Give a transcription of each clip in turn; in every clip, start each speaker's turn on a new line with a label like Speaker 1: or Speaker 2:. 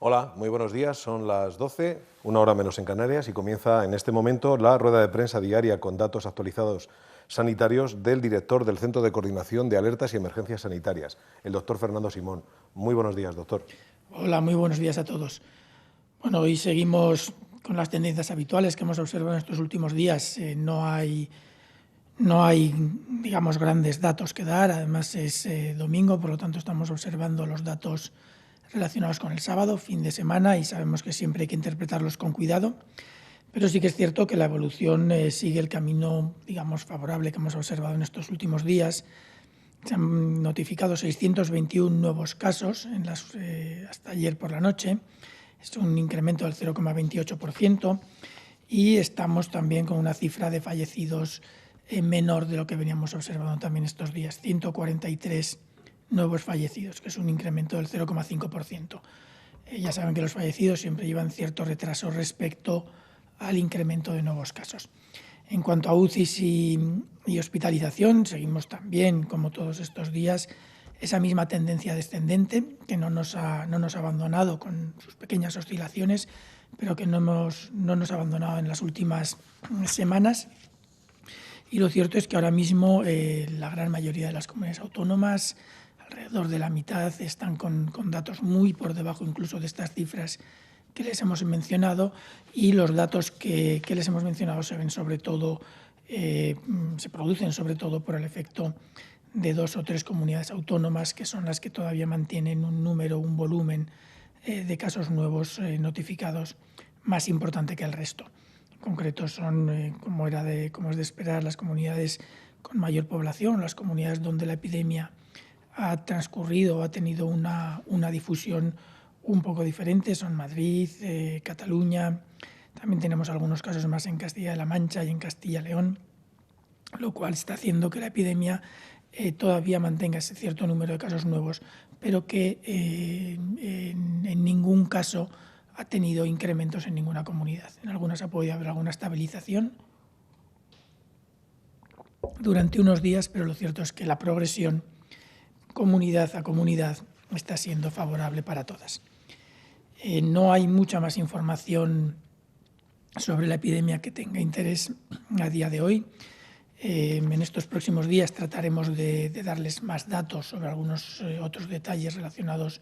Speaker 1: Hola, muy buenos días. Son las 12, una hora menos en Canarias, y comienza en este momento la rueda de prensa diaria con datos actualizados sanitarios del director del Centro de Coordinación de Alertas y Emergencias Sanitarias, el doctor Fernando Simón. Muy buenos días, doctor.
Speaker 2: Hola, muy buenos días a todos. Bueno, hoy seguimos con las tendencias habituales que hemos observado en estos últimos días. No hay, digamos, grandes datos que dar. Además es domingo, por lo tanto estamos observando los datos relacionados con el sábado, fin de semana, y sabemos que siempre hay que interpretarlos con cuidado. Pero sí que es cierto que la evolución sigue el camino, digamos, favorable que hemos observado en estos últimos días. Se han notificado 621 nuevos casos hasta ayer por la noche. Es un incremento del 0,28%, y estamos también con una cifra de fallecidos menor de lo que veníamos observando también estos días, 143 nuevos fallecidos, que es un incremento del 0,5%. Ya saben que los fallecidos siempre llevan cierto retraso respecto al incremento de nuevos casos. En cuanto a UCIs y hospitalización, seguimos también, como todos estos días, esa misma tendencia descendente que no nos ha abandonado con sus pequeñas oscilaciones, pero que no nos ha abandonado en las últimas semanas. Y lo cierto es que ahora mismo la gran mayoría de las comunidades autónomas, alrededor de la mitad, están con datos muy por debajo incluso de estas cifras que les hemos mencionado, y los datos que les hemos mencionado se ven sobre todo, se producen sobre todo por el efecto de 2 o 3 comunidades autónomas, que son las que todavía mantienen un volumen de casos nuevos notificados más importante que el resto. En concreto son, como es de esperar, las comunidades con mayor población, las comunidades donde la epidemia ha transcurrido o ha tenido una difusión un poco diferente. Son Madrid, Cataluña. También tenemos algunos casos más en Castilla-La Mancha y en Castilla-León, lo cual está haciendo que la epidemia todavía mantenga ese cierto número de casos nuevos, pero que en ningún caso ha tenido incrementos en ninguna comunidad. En algunas ha podido haber alguna estabilización durante unos días, pero lo cierto es que la progresión comunidad a comunidad está siendo favorable para todas. No hay mucha más información sobre la epidemia que tenga interés a día de hoy. En estos próximos días trataremos de darles más datos sobre algunos otros detalles relacionados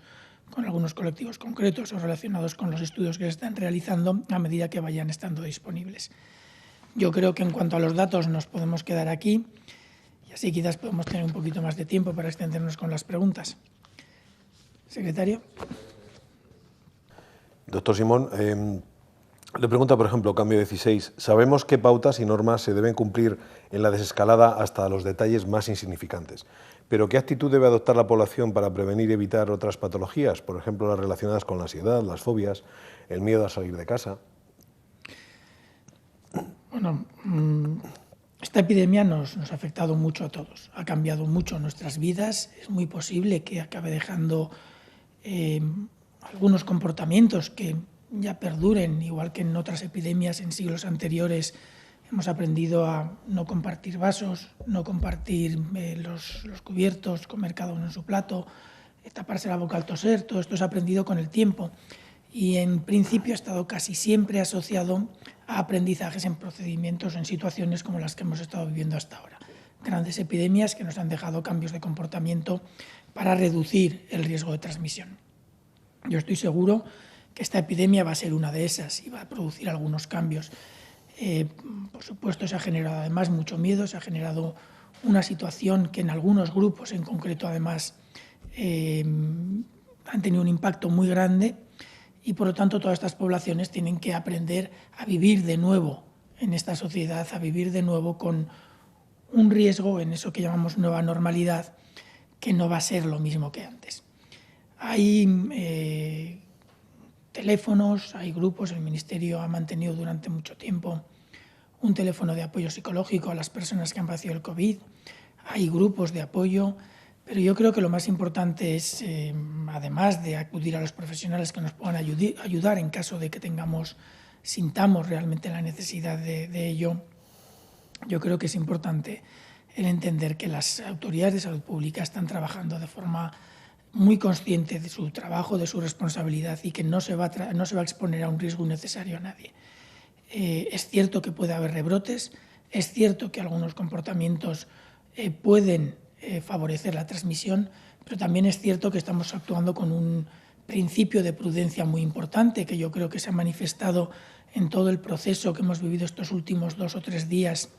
Speaker 2: con algunos colectivos concretos o relacionados con los estudios que se están realizando a medida que vayan estando disponibles. Yo creo que en cuanto a los datos nos podemos quedar aquí, y así quizás podemos tener un poquito más de tiempo para extendernos con las preguntas. Secretario.
Speaker 1: Doctor Simón, le pregunta, por ejemplo, cambio 16. Sabemos qué pautas y normas se deben cumplir en la desescalada hasta los detalles más insignificantes, pero ¿qué actitud debe adoptar la población para prevenir y evitar otras patologías, por ejemplo, las relacionadas con la ansiedad, las fobias, el miedo a salir de casa?
Speaker 2: Bueno, esta epidemia nos ha afectado mucho a todos, ha cambiado mucho nuestras vidas. Es muy posible que acabe dejando algunos comportamientos que ya perduren, igual que en otras epidemias en siglos anteriores. Hemos aprendido a no compartir vasos, no compartir los cubiertos, comer cada uno en su plato, taparse la boca al toser. Todo esto se ha aprendido con el tiempo y en principio ha estado casi siempre asociado a aprendizajes en procedimientos, en situaciones como las que hemos estado viviendo hasta ahora. Grandes epidemias que nos han dejado cambios de comportamiento para reducir el riesgo de transmisión. Yo estoy seguro que esta epidemia va a ser una de esas y va a producir algunos cambios. Por supuesto, se ha generado además mucho miedo, se ha generado una situación que en algunos grupos en concreto además han tenido un impacto muy grande, y por lo tanto todas estas poblaciones tienen que aprender a vivir de nuevo en esta sociedad, a vivir de nuevo con un riesgo en eso que llamamos nueva normalidad, que no va a ser lo mismo que antes. Hay teléfonos, hay grupos. El Ministerio ha mantenido durante mucho tiempo un teléfono de apoyo psicológico a las personas que han padecido el COVID. Hay grupos de apoyo, pero yo creo que lo más importante es, además de acudir a los profesionales que nos puedan ayudar en caso de que sintamos realmente la necesidad de ello, yo creo que es importante el entender que las autoridades de salud pública están trabajando de forma muy consciente de su trabajo, de su responsabilidad y que no se va a exponer a un riesgo innecesario a nadie. Es cierto que puede haber rebrotes, es cierto que algunos comportamientos pueden favorecer la transmisión, pero también es cierto que estamos actuando con un principio de prudencia muy importante que yo creo que se ha manifestado en todo el proceso que hemos vivido estos últimos 2 o 3 días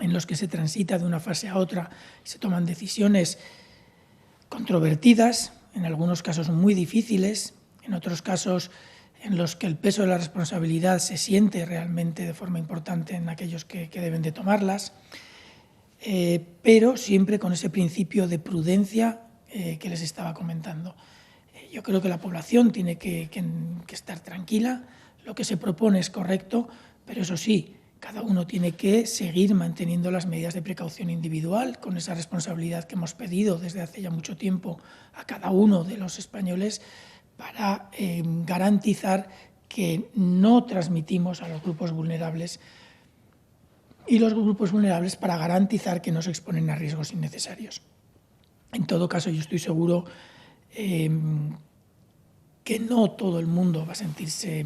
Speaker 2: en los que se transita de una fase a otra y se toman decisiones controvertidas, en algunos casos muy difíciles, en otros casos en los que el peso de la responsabilidad se siente realmente de forma importante en aquellos que deben de tomarlas, pero siempre con ese principio de prudencia que les estaba comentando. Yo creo que la población tiene que estar tranquila, lo que se propone es correcto, pero eso sí, cada uno tiene que seguir manteniendo las medidas de precaución individual con esa responsabilidad que hemos pedido desde hace ya mucho tiempo a cada uno de los españoles para garantizar que no transmitimos a los grupos vulnerables y los grupos vulnerables para garantizar que no se exponen a riesgos innecesarios. En todo caso, yo estoy seguro que no todo el mundo va a sentirse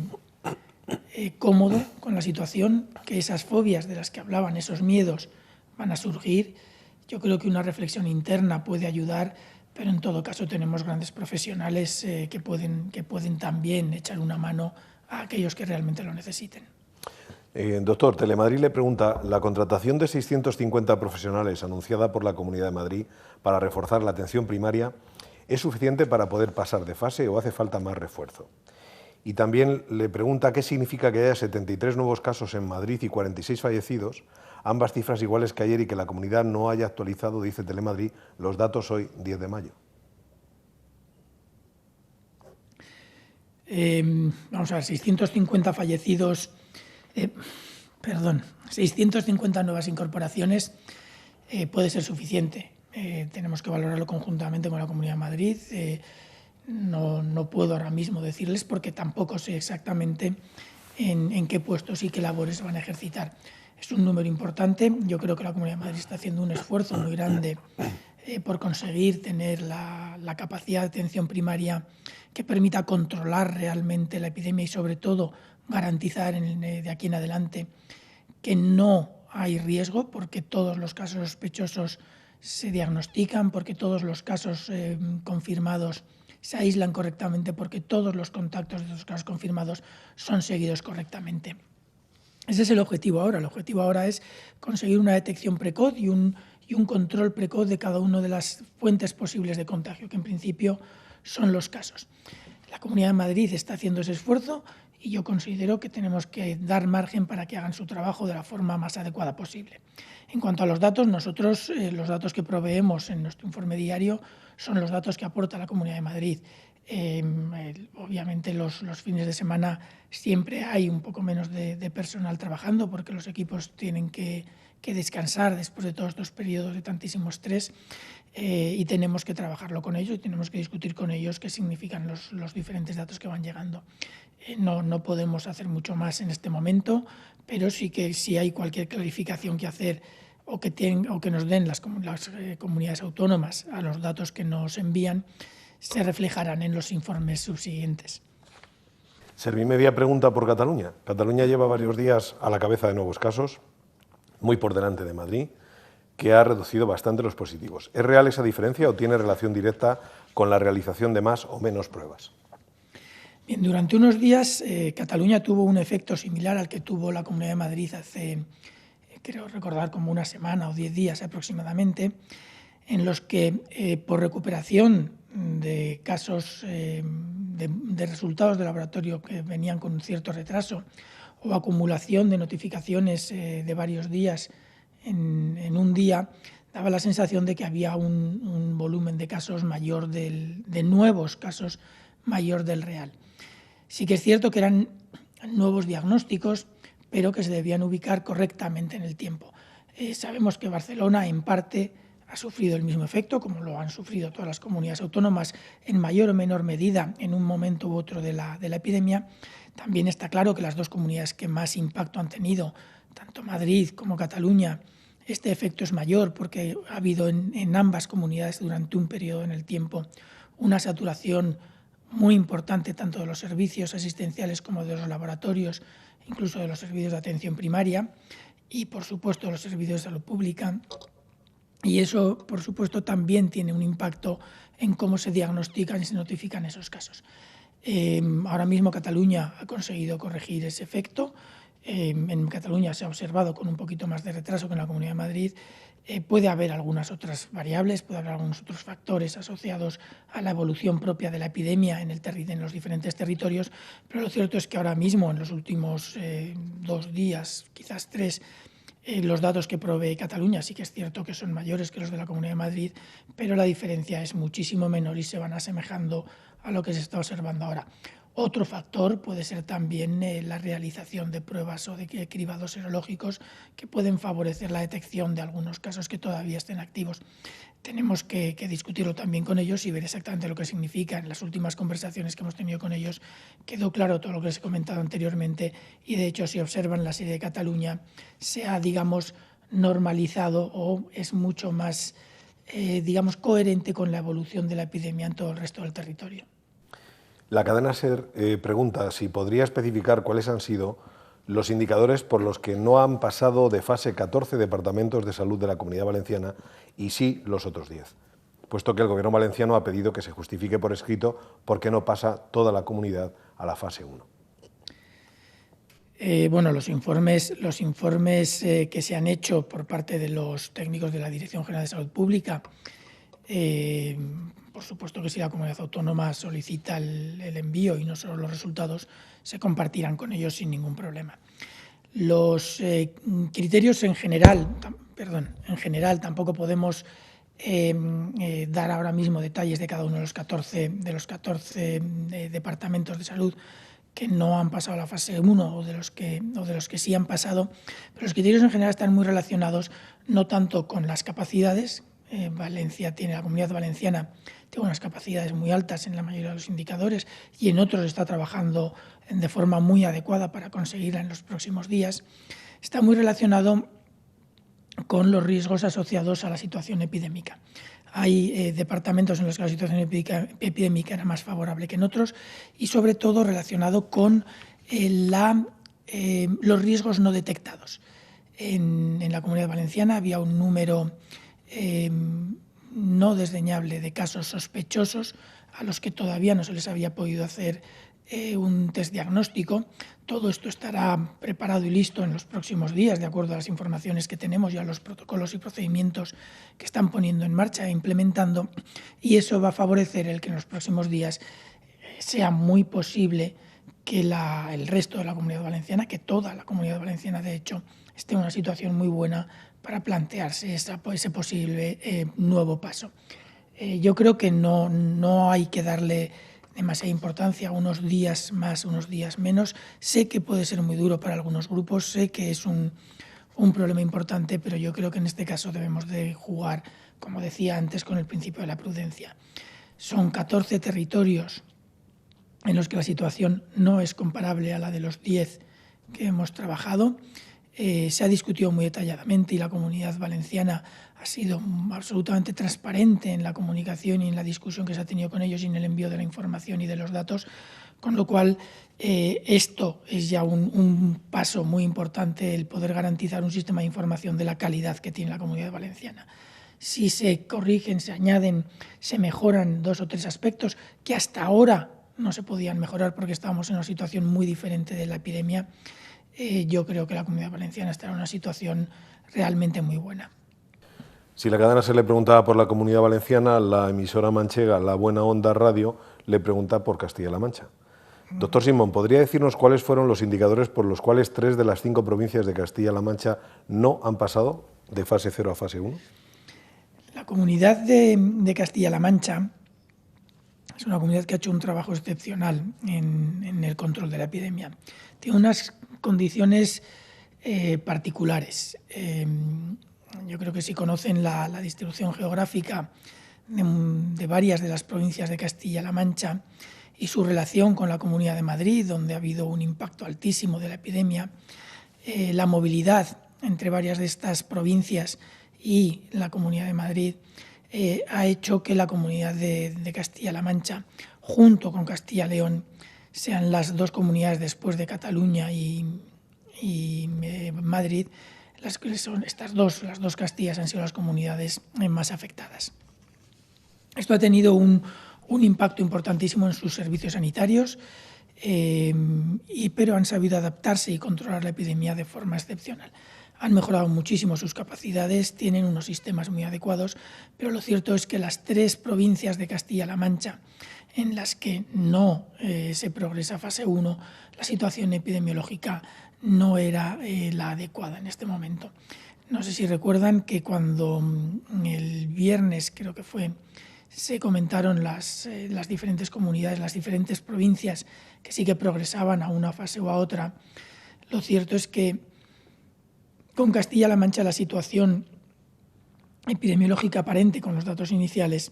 Speaker 2: cómodo con la situación, que esas fobias de las que hablaban, esos miedos, van a surgir. Yo creo que una reflexión interna puede ayudar, pero en todo caso tenemos grandes profesionales que pueden también echar una mano a aquellos que realmente lo necesiten.
Speaker 1: Doctor, Telemadrid le pregunta, ¿la contratación de 650 profesionales anunciada por la Comunidad de Madrid para reforzar la atención primaria es suficiente para poder pasar de fase o hace falta más refuerzo? Y también le pregunta qué significa que haya 73 nuevos casos en Madrid y 46 fallecidos, ambas cifras iguales que ayer, y que la comunidad no haya actualizado, dice Telemadrid, los datos hoy, 10 de mayo.
Speaker 2: Vamos a ver, 650 fallecidos, 650 nuevas incorporaciones puede ser suficiente. Tenemos que valorarlo conjuntamente con la Comunidad de Madrid. No puedo ahora mismo decirles porque tampoco sé exactamente en qué puestos y qué labores van a ejercitar. Es un número importante. Yo creo que la Comunidad de Madrid está haciendo un esfuerzo muy grande por conseguir tener la capacidad de atención primaria que permita controlar realmente la epidemia y, sobre todo, garantizar de aquí en adelante que no hay riesgo, porque todos los casos sospechosos se diagnostican, porque todos los casos confirmados se aíslan correctamente, porque todos los contactos de esos casos confirmados son seguidos correctamente. Ese es el objetivo ahora. El objetivo ahora es conseguir una detección precoz y un control precoz de cada una de las fuentes posibles de contagio, que en principio son los casos. La Comunidad de Madrid está haciendo ese esfuerzo y yo considero que tenemos que dar margen para que hagan su trabajo de la forma más adecuada posible. En cuanto a los datos, nosotros los datos que proveemos en nuestro informe diario son los datos que aporta la Comunidad de Madrid. Obviamente los fines de semana siempre hay un poco menos de personal trabajando porque los equipos tienen que descansar después de todos estos periodos de tantísimo estrés y tenemos que trabajarlo con ellos y tenemos que discutir con ellos qué significan los diferentes datos que van llegando. No podemos hacer mucho más en este momento, pero sí que si hay cualquier clarificación que hacer o que nos den las comunidades autónomas a los datos que nos envían, se reflejarán en los informes subsiguientes.
Speaker 1: Servimedia pregunta por Cataluña. Cataluña lleva varios días a la cabeza de nuevos casos, muy por delante de Madrid, que ha reducido bastante los positivos. ¿Es real esa diferencia o tiene relación directa con la realización de más o menos pruebas?
Speaker 2: Bien, durante unos días Cataluña tuvo un efecto similar al que tuvo la Comunidad de Madrid hace, creo recordar, como una semana o 10 días aproximadamente, en los que por recuperación de casos de resultados de laboratorio que venían con un cierto retraso o acumulación de notificaciones de varios días en un día, daba la sensación de que había un volumen de casos mayor de nuevos casos mayor del real. Sí que es cierto que eran nuevos diagnósticos, pero que se debían ubicar correctamente en el tiempo. Sabemos que Barcelona, en parte, ha sufrido el mismo efecto, como lo han sufrido todas las comunidades autónomas, en mayor o menor medida en un momento u otro de la epidemia. También está claro que las dos comunidades que más impacto han tenido, tanto Madrid como Cataluña, este efecto es mayor porque ha habido en ambas comunidades durante un periodo en el tiempo una saturación muy importante tanto de los servicios asistenciales como de los laboratorios, incluso de los servicios de atención primaria y, por supuesto, de los servicios de salud pública. Y eso, por supuesto, también tiene un impacto en cómo se diagnostican y se notifican esos casos. Ahora mismo Cataluña ha conseguido corregir ese efecto. En Cataluña se ha observado con un poquito más de retraso que en la Comunidad de Madrid. Puede haber algunas otras variables, puede haber algunos otros factores asociados a la evolución propia de la epidemia en los diferentes territorios, pero lo cierto es que ahora mismo, en los últimos 2 días, quizás 3, los datos que provee Cataluña sí que es cierto que son mayores que los de la Comunidad de Madrid, pero la diferencia es muchísimo menor y se van asemejando a lo que se está observando ahora. Otro factor puede ser también la realización de pruebas o de cribados serológicos que pueden favorecer la detección de algunos casos que todavía estén activos. Tenemos que discutirlo también con ellos y ver exactamente lo que significa. En las últimas conversaciones que hemos tenido con ellos quedó claro todo lo que les he comentado anteriormente y, de hecho, si observan la serie de Cataluña, se ha, digamos, normalizado o es mucho más, coherente con la evolución de la epidemia en todo el resto del territorio.
Speaker 1: La cadena SER pregunta si podría especificar cuáles han sido los indicadores por los que no han pasado de fase 14 departamentos de salud de la Comunidad Valenciana y sí los otros 10, puesto que el Gobierno valenciano ha pedido que se justifique por escrito por qué no pasa toda la comunidad a la fase 1.
Speaker 2: Los informes que se han hecho por parte de los técnicos de la Dirección General de Salud Pública, por supuesto que si la comunidad autónoma solicita el envío y no solo los resultados, se compartirán con ellos sin ningún problema. Los criterios en general tampoco podemos dar ahora mismo detalles de cada uno de los 14 departamentos de salud que no han pasado a la fase 1 o de los que sí han pasado, pero los criterios en general están muy relacionados no tanto con las capacidades. La Comunidad Valenciana tiene unas capacidades muy altas en la mayoría de los indicadores y en otros está trabajando de forma muy adecuada para conseguirla en los próximos días. Está muy relacionado con los riesgos asociados a la situación epidémica. Hay departamentos en los que la situación epidémica era más favorable que en otros y, sobre todo, relacionado con los riesgos no detectados. En la Comunidad Valenciana había un número no desdeñable de casos sospechosos a los que todavía no se les había podido hacer un test diagnóstico. Todo esto estará preparado y listo en los próximos días, de acuerdo a las informaciones que tenemos y a los protocolos y procedimientos que están poniendo en marcha e implementando, y eso va a favorecer el que en los próximos días sea muy posible que el resto de la Comunidad Valenciana, que toda la Comunidad Valenciana, de hecho, esté en una situación muy buena para plantearse ese posible nuevo paso. Yo creo que no hay que darle demasiada importancia, unos días más, unos días menos. Sé que puede ser muy duro para algunos grupos, sé que es un problema importante, pero yo creo que en este caso debemos de jugar, como decía antes, con el principio de la prudencia. Son 14 territorios en los que la situación no es comparable a la de los 10 que hemos trabajado. Se ha discutido muy detalladamente y la Comunidad Valenciana ha sido absolutamente transparente en la comunicación y en la discusión que se ha tenido con ellos y en el envío de la información y de los datos, con lo cual esto es ya un paso muy importante, el poder garantizar un sistema de información de la calidad que tiene la Comunidad Valenciana. Si se corrigen, se añaden, se mejoran 2 o 3 aspectos que hasta ahora no se podían mejorar porque estábamos en una situación muy diferente de la epidemia, yo creo que la Comunidad Valenciana estará en una situación realmente muy buena.
Speaker 1: Si la cadena SER le preguntaba por la Comunidad Valenciana, la emisora manchega La Buena Onda Radio le pregunta por Castilla-La Mancha. Doctor Simón, ¿podría decirnos cuáles fueron los indicadores por los cuales 3 de las 5 provincias de Castilla-La Mancha no han pasado de fase 0 a fase 1?
Speaker 2: La Comunidad de Castilla-La Mancha es una comunidad que ha hecho un trabajo excepcional en el control de la epidemia. Tiene unas condiciones particulares. Yo creo que si conocen la distribución geográfica de varias de las provincias de Castilla-La Mancha y su relación con la Comunidad de Madrid, donde ha habido un impacto altísimo de la epidemia, la movilidad entre varias de estas provincias y la Comunidad de Madrid ha hecho que la Comunidad de Castilla-La Mancha, junto con Castilla-León, sean las dos comunidades después de Cataluña y Madrid, las dos Castillas han sido las comunidades más afectadas. Esto ha tenido un impacto importantísimo en sus servicios sanitarios, pero han sabido adaptarse y controlar la epidemia de forma excepcional. Han mejorado muchísimo sus capacidades, tienen unos sistemas muy adecuados, pero lo cierto es que las 3 provincias de Castilla-La Mancha en las que no se progresa a fase 1, la situación epidemiológica no era la adecuada en este momento. No sé si recuerdan que cuando el viernes, creo que fue, se comentaron las diferentes comunidades, las diferentes provincias que sí que progresaban a una fase o a otra, lo cierto es que con Castilla-La Mancha la situación epidemiológica aparente con los datos iniciales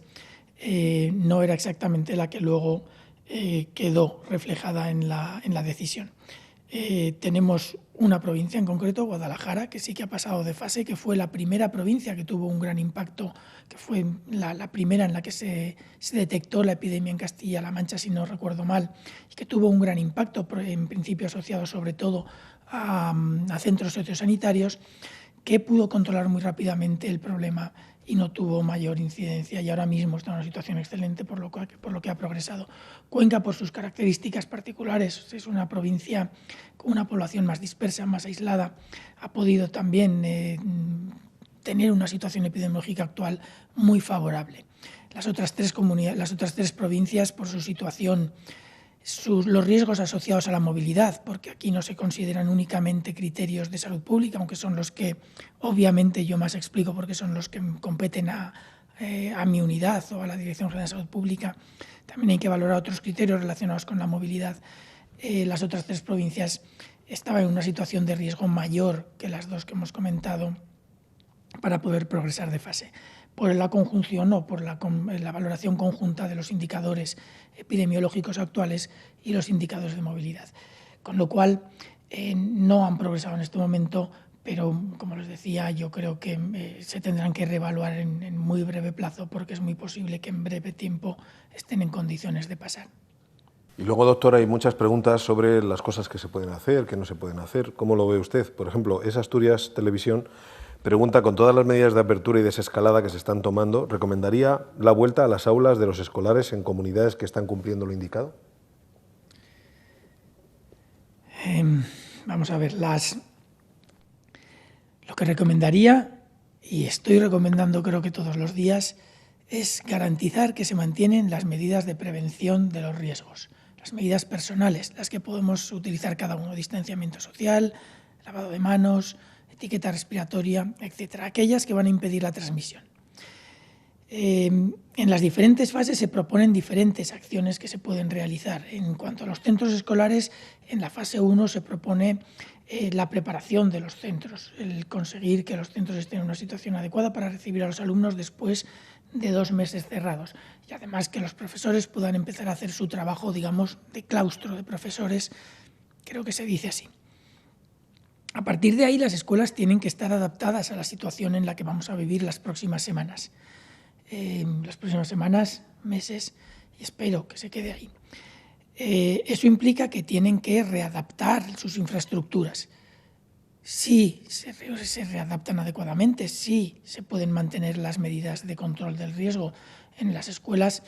Speaker 2: no era exactamente la que luego quedó reflejada en la decisión. Tenemos una provincia en concreto, Guadalajara, que sí que ha pasado de fase, que fue la primera provincia que tuvo un gran impacto, que fue la primera en la que se detectó la epidemia en Castilla-La Mancha, si no recuerdo mal, y que tuvo un gran impacto, en principio asociado sobre todo a centros sociosanitarios, que pudo controlar muy rápidamente el problema y no tuvo mayor incidencia, y ahora mismo está en una situación excelente por lo que ha progresado. Cuenca, por sus características particulares, es una provincia con una población más dispersa, más aislada, ha podido también tener una situación epidemiológica actual muy favorable. Las otras 3 provincias, por su situación, los riesgos asociados a la movilidad, porque aquí no se consideran únicamente criterios de salud pública, aunque son los que obviamente yo más explico porque son los que competen a mi unidad o a la Dirección General de Salud Pública. También hay que valorar otros criterios relacionados con la movilidad. Las otras 3 provincias estaban en una situación de riesgo mayor que las 2 que hemos comentado para poder progresar de fase, por la conjunción o por la valoración conjunta de los indicadores epidemiológicos actuales y los indicadores de movilidad. Con lo cual, no han progresado en este momento, pero, como les decía, yo creo que se tendrán que reevaluar en muy breve plazo, porque es muy posible que en breve tiempo estén en condiciones de pasar.
Speaker 1: Y luego, doctor, hay muchas preguntas sobre las cosas que se pueden hacer, que no se pueden hacer. ¿Cómo lo ve usted? Por ejemplo, Es Asturias Televisión pregunta, con todas las medidas de apertura y desescalada que se están tomando, ¿recomendaría la vuelta a las aulas de los escolares en comunidades que están cumpliendo lo indicado?
Speaker 2: Vamos a ver, lo que recomendaría, y estoy recomendando creo que todos los días, es garantizar que se mantienen las medidas de prevención de los riesgos, las medidas personales, las que podemos utilizar cada uno, distanciamiento social, lavado de manos, etiqueta respiratoria, etcétera, aquellas que van a impedir la transmisión. En las diferentes fases se proponen diferentes acciones que se pueden realizar. En cuanto a los centros escolares, en la fase 1 se propone la preparación de los centros, el conseguir que los centros estén en una situación adecuada para recibir a los alumnos después de 2 meses cerrados, y además que los profesores puedan empezar a hacer su trabajo, digamos, de claustro de profesores, creo que se dice así. A partir de ahí, las escuelas tienen que estar adaptadas a la situación en la que vamos a vivir las próximas semanas. Meses, y espero que se quede ahí. Eso implica que tienen que readaptar sus infraestructuras. Si se readaptan adecuadamente, si se pueden mantener las medidas de control del riesgo en las escuelas,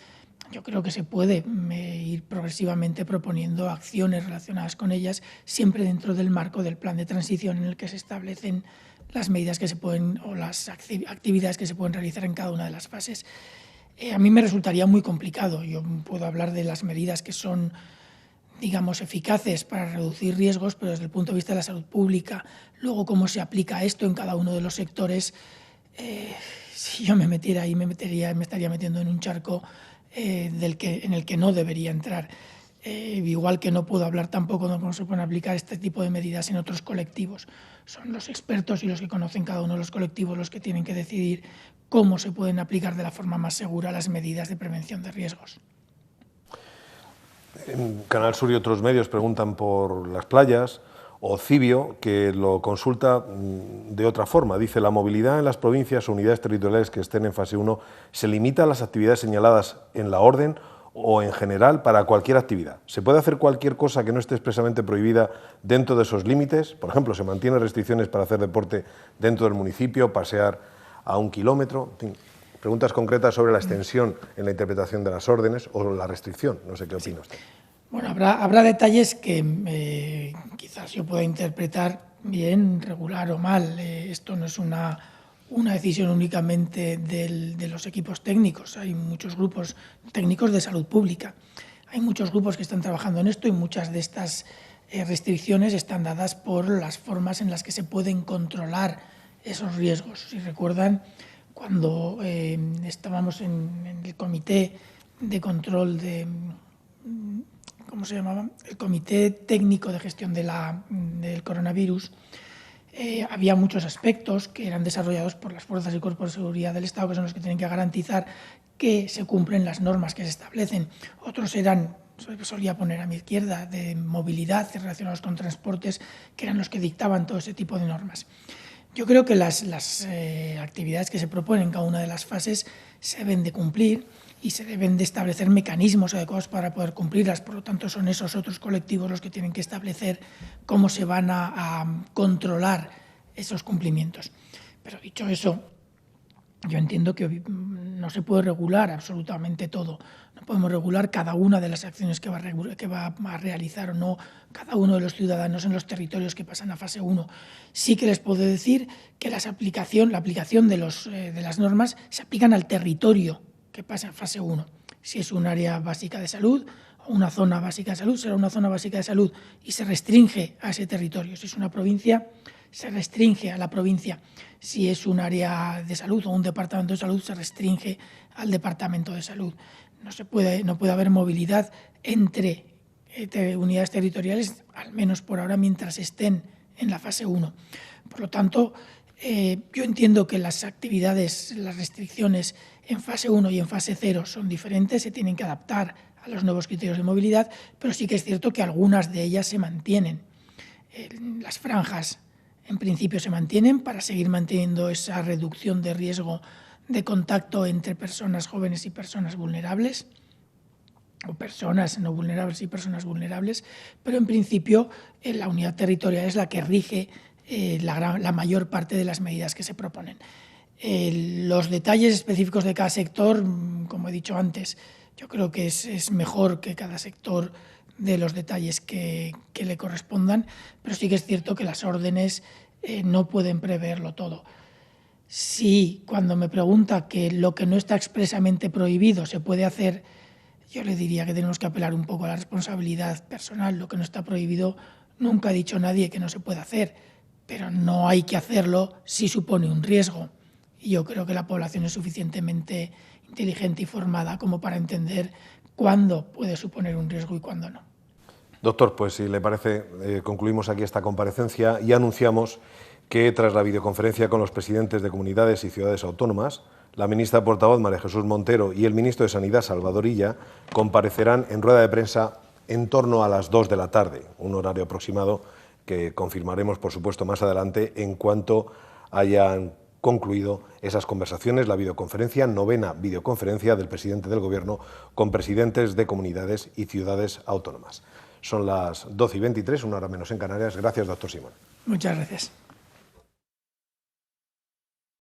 Speaker 2: yo creo que se puede ir progresivamente proponiendo acciones relacionadas con ellas, siempre dentro del marco del plan de transición en el que se establecen las medidas que se pueden o las actividades que se pueden realizar en cada una de las fases. A mí me resultaría muy complicado. Yo puedo hablar de las medidas que son, digamos, eficaces para reducir riesgos, pero desde el punto de vista de la salud pública, luego cómo se aplica esto en cada uno de los sectores, si yo me metiera ahí, me estaría metiendo en un charco en el que no debería entrar. Igual que no puedo hablar tampoco de cómo se pueden aplicar este tipo de medidas en otros colectivos. Son los expertos y los que conocen cada uno de los colectivos los que tienen que decidir cómo se pueden aplicar de la forma más segura las medidas de prevención de riesgos.
Speaker 1: En Canal Sur y otros medios preguntan por las playas o Cibio, que lo consulta de otra forma. Dice: la movilidad en las provincias o unidades territoriales que estén en fase 1 se limita a las actividades señaladas en la orden o en general para cualquier actividad. ¿Se puede hacer cualquier cosa que no esté expresamente prohibida dentro de esos límites? Por ejemplo, ¿se mantienen restricciones para hacer deporte dentro del municipio, pasear a 1 kilómetro? En fin, preguntas concretas sobre la extensión en la interpretación de las órdenes o la restricción. No sé qué opina usted.
Speaker 2: Bueno, habrá detalles que quizás yo pueda interpretar bien, regular o mal. Esto no es una decisión únicamente de los equipos técnicos. Hay muchos grupos técnicos de salud pública. Hay muchos grupos que están trabajando en esto y muchas de estas restricciones están dadas por las formas en las que se pueden controlar esos riesgos. Si recuerdan, cuando estábamos en el comité de control de... ¿cómo se llamaba? El Comité Técnico de Gestión del Coronavirus, había muchos aspectos que eran desarrollados por las fuerzas y cuerpos de seguridad del Estado, que son los que tienen que garantizar que se cumplen las normas que se establecen. Otros eran, solía poner a mi izquierda, de movilidad relacionados con transportes, que eran los que dictaban todo ese tipo de normas. Yo creo que las actividades que se proponen en cada una de las fases se deben de cumplir y se deben de establecer mecanismos adecuados para poder cumplirlas. Por lo tanto, son esos otros colectivos los que tienen que establecer cómo se van a controlar esos cumplimientos. Pero dicho eso, yo entiendo que no se puede regular absolutamente todo. No podemos regular cada una de las acciones que va a realizar o no cada uno de los ciudadanos en los territorios que pasan a fase 1. Sí que les puedo decir que la aplicación de las normas se aplican al territorio que pasa en fase 1. Si es un área básica de salud o una zona básica de salud, será una zona básica de salud y se restringe a ese territorio. Si es una provincia, se restringe a la provincia. Si es un área de salud o un departamento de salud, se restringe al departamento de salud. No puede haber movilidad entre unidades territoriales, al menos por ahora, mientras estén en la fase 1. Por lo tanto, yo entiendo que las actividades, las restricciones en fase 1 y en fase 0 son diferentes, se tienen que adaptar a los nuevos criterios de movilidad, pero sí que es cierto que algunas de ellas se mantienen. Las franjas, en principio, se mantienen para seguir manteniendo esa reducción de riesgo de contacto entre personas jóvenes y personas vulnerables, o personas no vulnerables y personas vulnerables, pero en principio la unidad territorial es la que rige la mayor parte de las medidas que se proponen. Los detalles específicos de cada sector, como he dicho antes, yo creo que es mejor que cada sector de los detalles que le correspondan, pero sí que es cierto que las órdenes no pueden preverlo todo. Si cuando me pregunta que lo que no está expresamente prohibido se puede hacer, yo le diría que tenemos que apelar un poco a la responsabilidad personal. Lo que no está prohibido, nunca ha dicho nadie que no se pueda hacer, pero no hay que hacerlo si supone un riesgo. Y yo creo que la población es suficientemente inteligente y formada como para entender cuándo puede suponer un riesgo y cuándo no.
Speaker 1: Doctor, pues si le parece, concluimos aquí esta comparecencia y anunciamos que tras la videoconferencia con los presidentes de comunidades y ciudades autónomas, la ministra portavoz María Jesús Montero y el ministro de Sanidad Salvador Illa comparecerán en rueda de prensa en torno a las 2 de la tarde, un horario aproximado que confirmaremos, por supuesto, más adelante en cuanto hayan concluido esas conversaciones, la videoconferencia, 9ª videoconferencia del presidente del Gobierno con presidentes de comunidades y ciudades autónomas. Son las 12:23, una hora menos en Canarias. Gracias, doctor Simón.
Speaker 2: Muchas gracias.